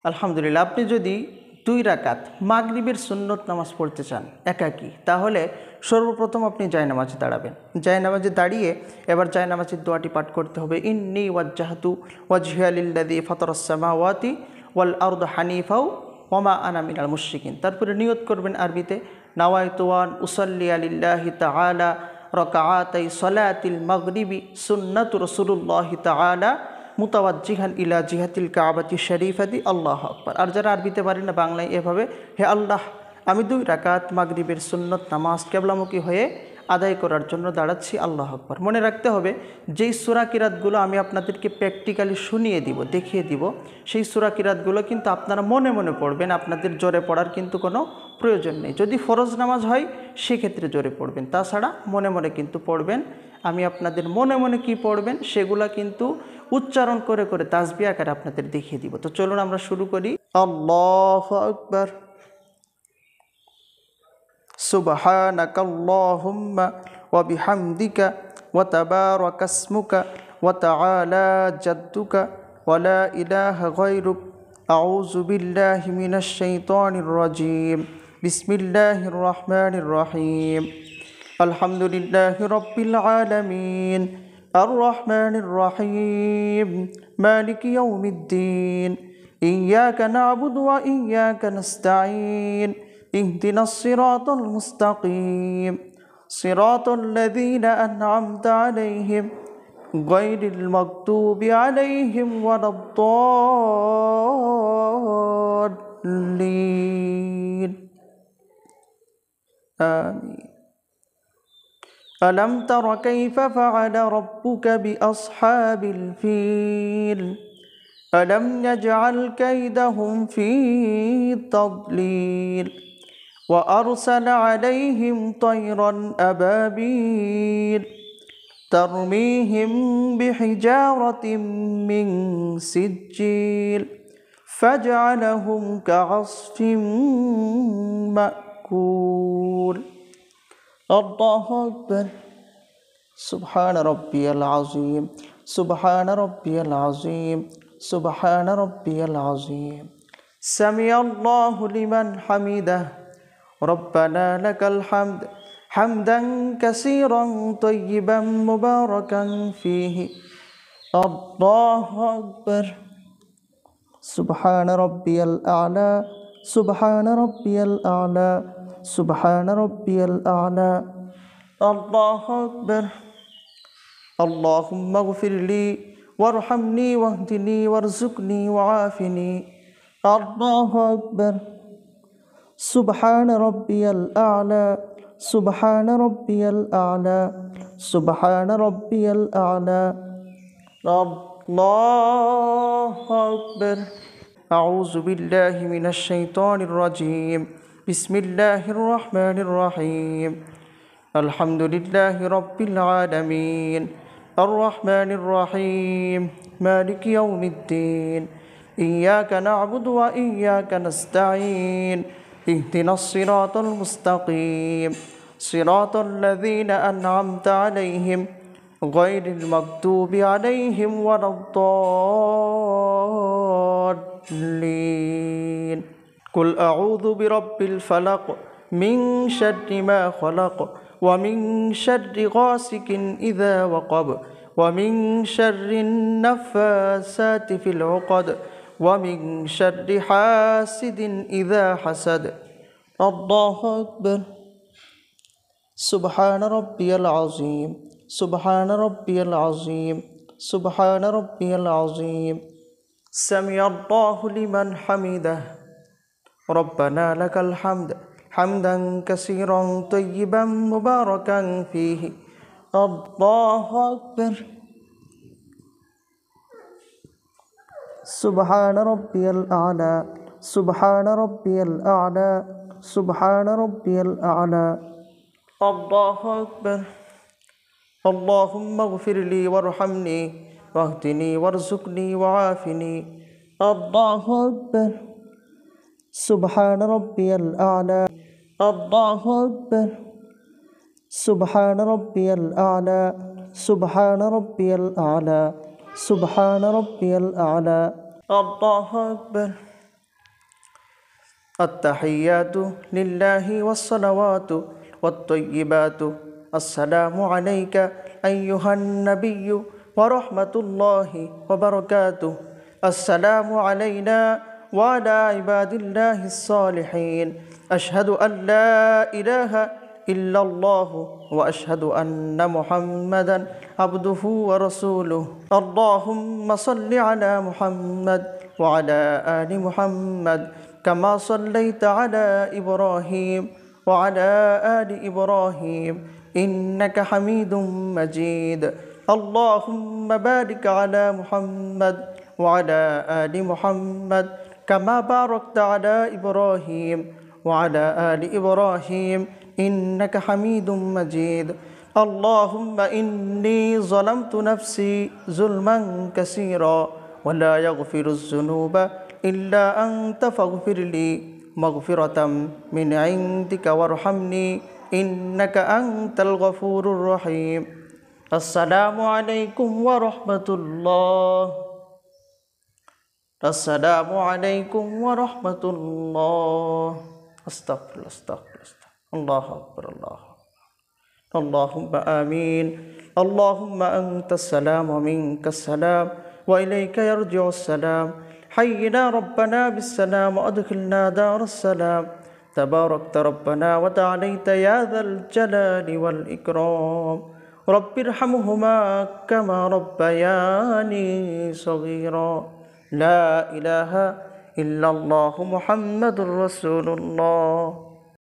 আলহামদুলিল্লাহ। আপনি যদি 2 রাকাত মাগরিবের সুন্নত নামাজ পড়তে চান একাকী, তাহলে সর্বপ্রথম আপনি জায়নামাজে দাঁড়াবেন। জায়নামাজে দাঁড়িয়ে এবার জায়নামাজের দোয়াটি পাঠ করতে হবে, ইন্নী ওয়াজ্জাহতু ওয়াজহিয়া লিল্লাযী ফাতারাস সামাওয়াতি ওয়াল আরদ হানিফাও ওয়ামা আনা মিনাল মুশরিকিন। তারপরে নিয়ত করবেন আরবিতে, নাওয়াইতু আন উসাল্লিয়া লিল্লাহি তাআলা রাকাআতাই সালাতিল মাগরিবি সুন্নাতু রাসূলুল্লাহি তাআলা মুতাওয়াজ্জিহান ইলা জিহাতিল কাবাতি শরীফাতি আল্লাহু আকবার। আর যারা আরবিতে পারেন না, বাংলায় এভাবে, হে আল্লাহ, আমি 2 রাকাত মাগরিবের সুন্নত নামাজ কিবলামুখী হয়ে আদায় করার জন্য দাঁড়াচ্ছি, আল্লাহু আকবার। মনে রাখতে হবে, যেই সূরা কিরাতগুলো আমি আপনাদেরকে প্র্যাকটিক্যালি শুনিয়ে দিব, দেখিয়ে দিব, সেই সূরা কিরাতগুলো কিন্তু আপনারা মনে মনে পড়বেন। আপনাদের জোরে পড়ার কিন্তু কোনো প্রয়োজন নেই। যদি ফরজ নামাজ হয় সেক্ষেত্রে জোরে পড়বেন, তাছাড়া মনে মনে কিন্তু পড়বেন। আমি আপনাদের মনে মনে কি পড়বেন সেগুলা কিন্তু উচ্চারণ করে করে তাসবিহ আকারে আপনাদের দেখিয়ে দিব। তো চলুন আমরা শুরু করি। আল্লাহু আকবার। সুবহানাকাল্লাহুম্মা ওয়া বিহামদিকা ওয়া তাবারাকাসমুকা ওয়া তাআলা জাদ্দুকা ওয়া লা ইলাহা গায়রুক আউযু বিল্লাহি মিনাশ শাইতানির রাজীম। বিসমিল্লাহির রহমানির রহিম। আলহামদুলিল্লাহি রাব্বিল আলামিন আর রহমানির রহিম মালিকি ইয়াউমিদ্দিন ইয়াকা না'বুদু ওয়া ইয়াকা নাস্তাঈন ইহদিনাস সিরাতাল মুস্তাকিম সিরাতাল লাযীনা আন'আমতা আলাইহিম গায়রিল মাগদুবি আলাইহিম ওয়ালাদ-দাল্লিন। আমিন। ألم تر كيف فعل ربك بأصحاب الفيل ألم يجعل كيدهم في تضليل وأرسل عليهم طيرا أبابيل ترميهم بحجارة من سجيل فجعلهم كعصف مأكول। আল্লাহু আকবার। সুবহান রাব্বিয়াল আযীম, সুবহান রাব্বিয়াল আযীম, সুবহান রাব্বিয়াল আযীম। সামিআল্লাহু লিমান হামিদাহ, রব্বানা লাকাল হামদ হামদান কাসীরান তাইয়িবান মুবারাকান ফীহি। আল্লাহু আকবার। সুবহান রাব্বিয়াল আ'লা, সুবহান রাব্বিয়াল আ'লা, সুবহান রাব্বিয়াল আ'লা। আল্লাহু আকবার। আল্লাহুম্মা গফিরলি ওয়ারহামনি ওয়াহদিনি ওয়ারযুকনি ওয়াআফিনি। আল্লাহু আকবার। সুবহান রাব্বিয়াল আ'লা, সুবহান রাব্বিয়াল আ'লা, সুবহান রাব্বিয়াল আ'লা। আল্লাহু আকবার। আউযু বিল্লাহি মিনাশ শাইতানির রাজীম। বিসমিল্লাহির রহমানির রহিম। আলহামদুলিল্লাহি রাব্বিল আলামিন আর রহমানির রহিম মালিকি ইয়াউমিদ্দিন ইয়াকা না'বুদু ওয়া ইয়াকা নাস্তাঈন ইহদিনাস সিরাতাল মুস্তাকিম সিরাতাল লাযীনা আন'আমতা আলাইহিম গায়রিল মাগদুবি আলাইহিম ওয়ালাদ-দাল্লিন। কুল আউযু বিরাব্বিল ফালাক মিন শাররি মা খালাক ওয়া মিন শাররি গাসিকিন ইযা ওয়াকাব ওয়া মিন শাররিন নাফাসাতি ফিল উকাদ ওয়া মিন শাররি হাসিদিন ইযা হাসাদ। আল্লাহু আকবার। সুবহান রাব্বিয়াল আযীম, সুবহান রাব্বিয়াল আযীম, সুবহান রাব্বিয়াল আযীম। সামিআল্লাহু লিমান হামিদাহ, রব্বানা লাকাল হামদ হামদান কাসীরান তাইয়িবান মুবারাকান ফীহি। আল্লাহু আকবার। সুবহান রাব্বিয়াল আ'লা, সুবহান রাব্বিয়াল আ'লা, সুবহান রাব্বিয়াল আ'লা। আল্লাহু আকবার। আল্লাহুম্মা গফিরলি ওয়ারহামনি ওয়াহদিনি ওয়ারযুকনি ওয়াআফিনি। আল্লাহু আকবার। সুবহান রাব্বিয়াল আ'লা। আল্লাহু আকবার। সুবহান রাব্বিয়াল আ'লা, সুবহান রাব্বিয়াল আ'লা, সুবহান রাব্বিয়াল আ'লা। আল্লাহু আকবার। আত্তাহিয়াতু লিল্লাহি ওয়াসসালাওয়াতু ওয়াত-তাইয়্যিবাতু আসসালামু আলাইকা আইয়ুহান নাবিয়্যু ওয়া রাহমাতুল্লাহি ওয়া বারাকাতুহু আসসালামু আলাইনা ওয়া আলা ইবাদিল্লাহিস সালিহিন আশহাদু আল লা ইলাহা ইল্লাল্লাহু ওয়া আশহাদু আন্না মুহাম্মাদান আবদুহু ওয়া রাসূলুহু আল্লাহুম্মা সাল্লি আলা মুহাম্মাদ ওয়া আলা আলি মুহাম্মাদ কামা সাল্লাইতা আলা ইব্রাহিম ওয়া আলা আলি ইব্রাহিম ইন্নাকা হামিদুম মাজিদ আল্লাহুম্মা বারিক আলা মুহাম্মাদ ওয়া আলা আলি মুহাম্মাদ কামা বারাকতা আলা ইব্রাহিম ওয়া আলা আলি ইব্রাহিম ইন্নাকা হামিদুম মাজিদ اللهم إني ظلمت نفسي ظلما كثيرا ولا يغفر الذنوب إلا أنت فاغفر لي مغفرة من عندك وارحمني إنك أنت الغفور الرحيم السلام عليكم ورحمة الله السلام عليكم ورحمة الله أستغفر الله أستغفر الله أكبر الله اللهم آمين اللهم أنت السلام ومنك السلام وإليك يرجع السلام حينا ربنا بالسلام وأدخلنا دار السلام تباركت ربنا وتعاليت يا ذا الجلال والإكرام رب ارحمهما كما ربياني صغيرا لا إله إلا الله محمد رسول الله